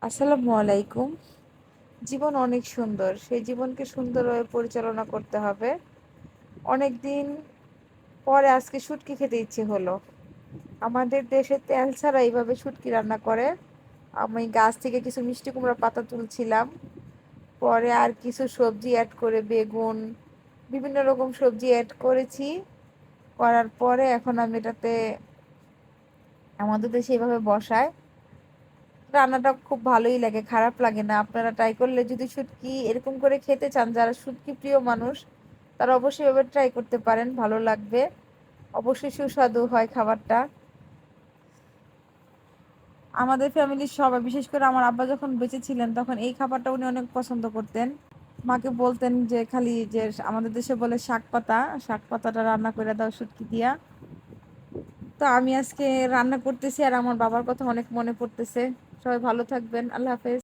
আসসালামু আলাইকুম। জীবন অনেক সুন্দর, সেই জীবনকে সুন্দরভাবে পরিচালনা করতে হবে। অনেক দিন পরে আজকে শুটকি খেতে ইচ্ছে হলো। আমাদের দেশে তেল ছাড়া এইভাবে শুটকি রান্না করে। আমি গাছ থেকে কিছু মিষ্টি কুমড়া পাতা তুলছিলাম, পরে আর কিছু সবজি অ্যাড করে বেগুন, বিভিন্ন রকম সবজি অ্যাড করেছি। করার পরে এখন আমি এটাতে আমাদের দেশে এইভাবে বসায় রান্নাটা খুব ভালোই লাগে, খারাপ লাগে না। আপনারা ট্রাই করলে, যদি শুটকি এরকম করে খেতে চান, যারা শুটকি প্রিয় মানুষ, তারা অবশ্যই এভাবে ট্রাই করতে পারেন, ভালো লাগবে। অবশ্যই সুস্বাদু হয় খাবারটা। আমাদের ফ্যামিলির সবাই, বিশেষ করে আমার আব্বা যখন বেঁচে ছিলেন, তখন এই খাবারটা উনি অনেক পছন্দ করতেন। মাকে বলতেন যে খালি যে আমাদের দেশে বলে শাক পাতা, শাক পাতাটা রান্না করে দাও শুটকি দিয়া। তো আমি আজকে রান্না করতেছি, আর আমার বাবার কথা অনেক মনে পড়তেছে। সবাই ভালো থাকবেন, আল্লাহ হাফেজ।